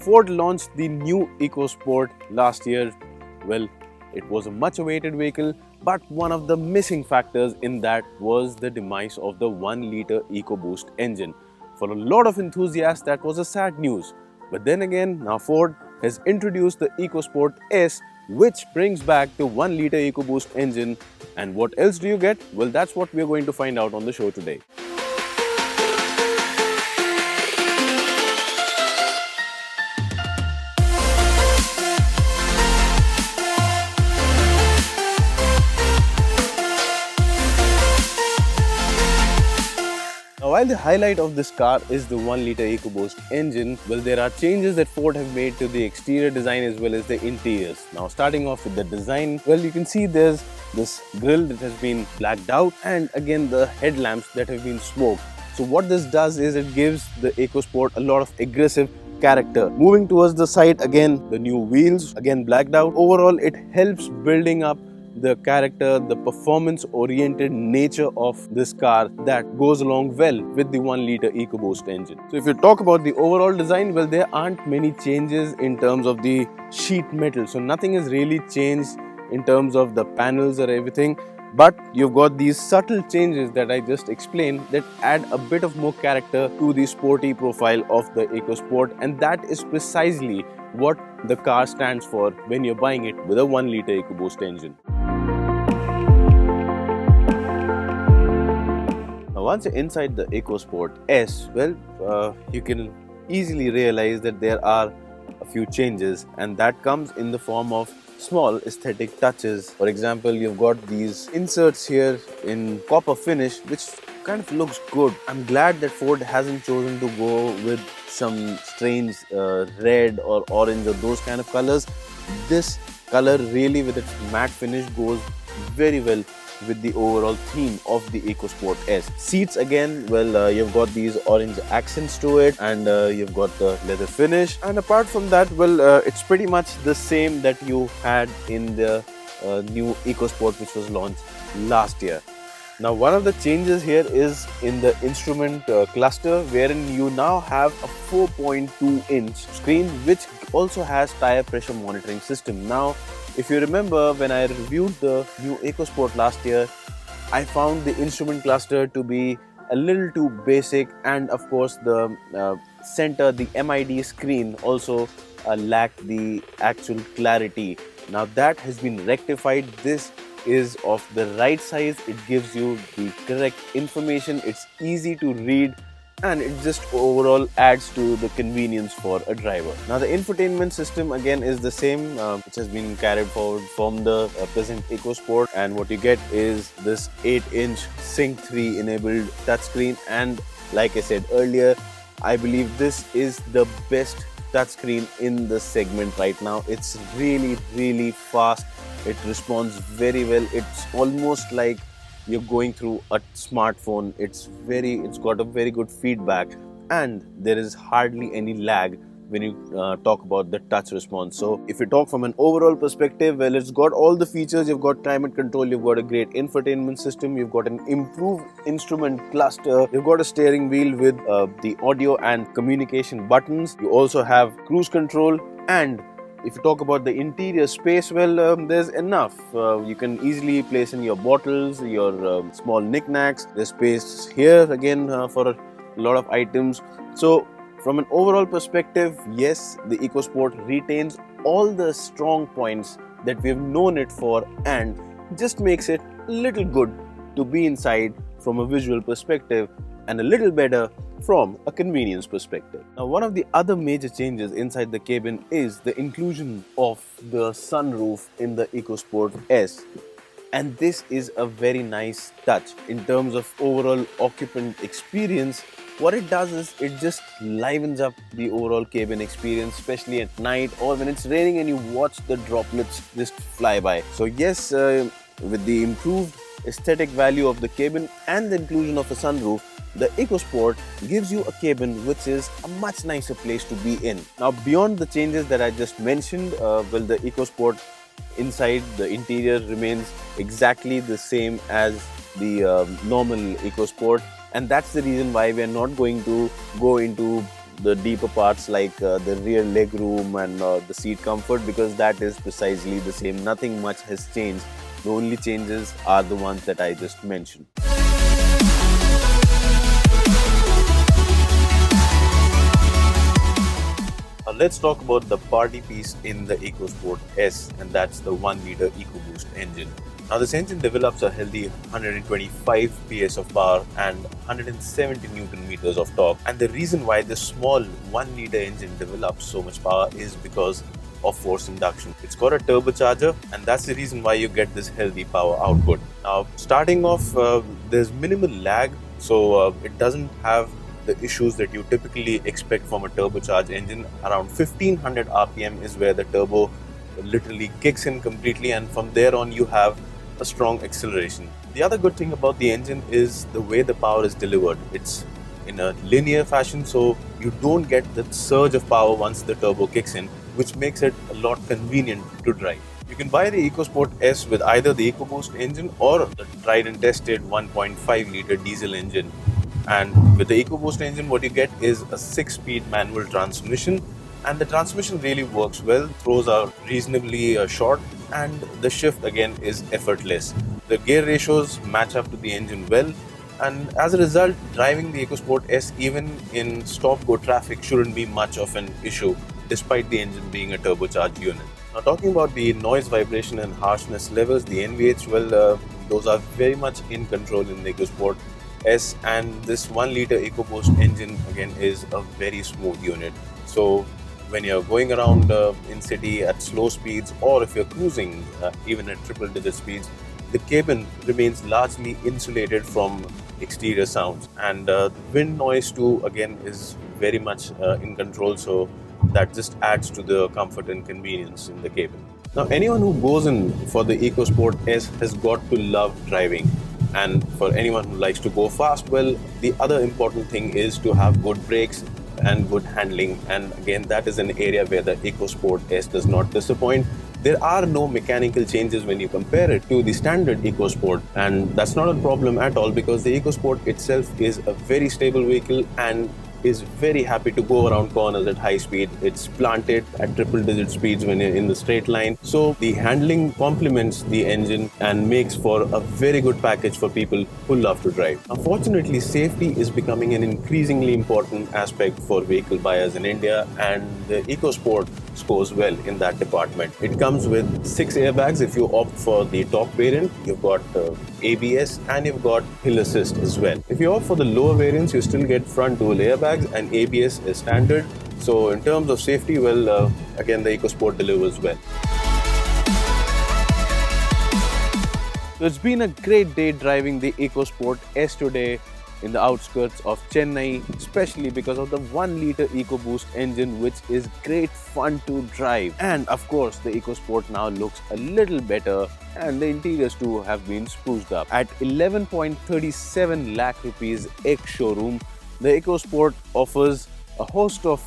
Ford launched the new EcoSport last year. Well, it was a much awaited vehicle, but one of the missing factors in that was the demise of the 1-liter EcoBoost engine. For a lot of enthusiasts, that was a sad news. But then again, now Ford has introduced the EcoSport S, which brings back the 1-liter EcoBoost engine. And what else do you get? Well, that's what we're going to find out on the show today. While the highlight of this car is the 1-liter EcoBoost engine, well, there are changes that Ford have made to the exterior design as well as the interiors. Now, starting off with the design, well, you can see there's this grille that has been blacked out and again the headlamps that have been smoked. So what this does is it gives the EcoSport a lot of aggressive character. Moving towards the side, again, the new wheels, again blacked out. Overall, it helps building up the character, the performance-oriented nature of this car that goes along well with the 1-liter EcoBoost engine. So if you talk about the overall design, well, there aren't many changes in terms of the sheet metal. So nothing has really changed in terms of the panels or everything. But you've got these subtle changes that I just explained that add a bit of more character to the sporty profile of the EcoSport, and that is precisely what the car stands for when you're buying it with a 1-liter EcoBoost engine. Once you're inside the EcoSport S, well, you can easily realize that there are a few changes, and that comes in the form of small aesthetic touches. For example, you've got these inserts here in copper finish, which kind of looks good. I'm glad that Ford hasn't chosen to go with some strange red or orange or those kind of colors. This color really with its matte finish goes very well with the overall theme of the EcoSport S. Seats again, well, you've got these orange accents to it, and you've got the leather finish. And apart from that, well, it's pretty much the same that you had in the new EcoSport which was launched last year. Now, one of the changes here is in the instrument cluster, wherein you now have a 4.2-inch screen which also has tire pressure monitoring system. Now, if you remember, when I reviewed the new EcoSport last year, I found the instrument cluster to be a little too basic, and of course the center, the MID screen also lacked the actual clarity. Now that has been rectified. This is of the right size. It gives you the correct information. It's easy to read, and it just overall adds to the convenience for a driver. Now the infotainment system again is the same, which has been carried forward from the present EcoSport, and what you get is this 8-inch Sync 3 enabled touchscreen. And like I said earlier, I believe this is the best touchscreen in the segment right now. It's really fast. It responds very well. It's almost like you're going through a smartphone. It's got a very good feedback, and there is hardly any lag when you talk about the touch response. So if you talk from an overall perspective, well, it's got all the features. You've got climate control, you've got a great infotainment system, you've got an improved instrument cluster, you've got a steering wheel with the audio and communication buttons. You also have cruise control, and if you talk about the interior space, well, there's enough. You can easily place in your bottles, your small knickknacks. There's space here again for a lot of items. So from an overall perspective, yes, the EcoSport retains all the strong points that we've known it for, and just makes it a little good to be inside from a visual perspective, and a little better from a convenience perspective. Now, one of the other major changes inside the cabin is the inclusion of the sunroof in the EcoSport S. And this is a very nice touch in terms of overall occupant experience. What it does is it just livens up the overall cabin experience, especially at night or when it's raining and you watch the droplets just fly by. So yes, with the improved aesthetic value of the cabin and the inclusion of a sunroof, the EcoSport gives you a cabin which is a much nicer place to be in. Now, beyond the changes that I just mentioned, well, the EcoSport inside, the interior remains exactly the same as the normal EcoSport, and that's the reason why we are not going to go into the deeper parts like the rear leg room and the seat comfort, because that is precisely the same. Nothing much has changed. The only changes are the ones that I just mentioned. Let's talk about the party piece in the EcoSport S, and that's the 1-liter EcoBoost engine. Now, this engine develops a healthy 125 PS of power and 170 Newton meters of torque. And the reason why this small 1-liter engine develops so much power is because of forced induction. It's got a turbocharger, and that's the reason why you get this healthy power output. Now, starting off, there's minimal lag, so it doesn't have the issues that you typically expect from a turbocharged engine. Around 1500 RPM is where the turbo literally kicks in completely, and from there on you have a strong acceleration. The other good thing about the engine is the way the power is delivered. It's in a linear fashion, so you don't get that surge of power once the turbo kicks in, which makes it a lot convenient to drive. You can buy the EcoSport S with either the EcoBoost engine or the tried and tested 1.5-liter diesel engine. And with the EcoBoost engine, what you get is a 6-speed manual transmission, and the transmission really works well. Throws are reasonably short, and the shift again is effortless. The gear ratios match up to the engine well, and as a result, driving the EcoSport S even in stop-go traffic shouldn't be much of an issue, despite the engine being a turbocharged unit. Now, talking about the noise, vibration and harshness levels, the NVH, well, those are very much in control in the EcoSport S, and this 1-liter EcoBoost engine again is a very smooth unit. So when you're going around in city at slow speeds, or if you're cruising even at triple-digit speeds, the cabin remains largely insulated from exterior sounds, and wind noise too again is very much in control, so that just adds to the comfort and convenience in the cabin. Now, anyone who goes in for the EcoSport S has got to love driving. And for anyone who likes to go fast, well, the other important thing is to have good brakes and good handling. And again, that is an area where the EcoSport S does not disappoint. There are no mechanical changes when you compare it to the standard EcoSport, and that's not a problem at all, because the EcoSport itself is a very stable vehicle and is very happy to go around corners at high speed. It's planted at triple-digit speeds when you're in the straight line. So the handling complements the engine and makes for a very good package for people who love to drive. Unfortunately, safety is becoming an increasingly important aspect for vehicle buyers in India, and the EcoSport scores well in that department. It comes with 6 airbags if you opt for the top variant. You've got ABS and you've got hill assist as well. If you opt for the lower variants, you still get front dual airbags, and ABS is standard. So in terms of safety, well, again, the EcoSport delivers well. So it's been a great day driving the EcoSport S today in the outskirts of Chennai, especially because of the 1-liter EcoBoost engine, which is great fun to drive. And of course, the EcoSport now looks a little better, and the interiors too have been spruced up. At 11.37 lakh rupees ex-showroom, the EcoSport offers a host of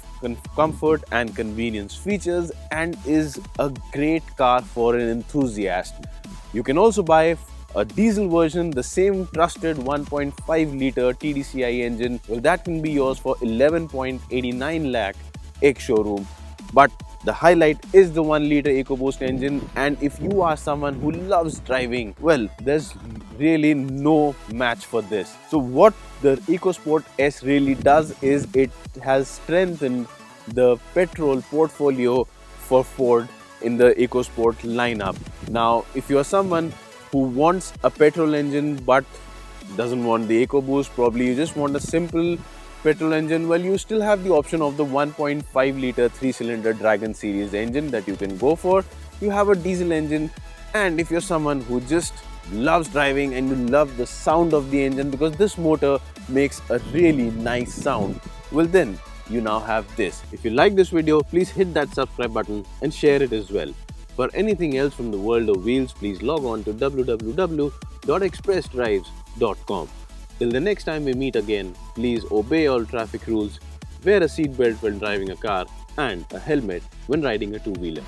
comfort and convenience features and is a great car for an enthusiast. You can also buy a diesel version, the same trusted 1.5-liter TDCI engine. Well, that can be yours for 11.89 lakh ex-showroom. But the highlight is the 1-liter EcoBoost engine, and if you are someone who loves driving, well, there's really no match for this. So what the EcoSport S really does is it has strengthened the petrol portfolio for Ford in the EcoSport lineup. Now, if you're someone who wants a petrol engine but doesn't want the EcoBoost, probably you just want a simple petrol engine, well, you still have the option of the 1.5-liter 3-cylinder Dragon series engine that you can go for. You have a diesel engine, and if you're someone who just loves driving and you love the sound of the engine, because this motor makes a really nice sound, well, then you now have this. If you like this video, please hit that subscribe button and share it as well. For anything else from the world of wheels, please log on to www.expressdrives.com. Till the next time we meet again, please obey all traffic rules, wear a seatbelt when driving a car, and a helmet when riding a two-wheeler.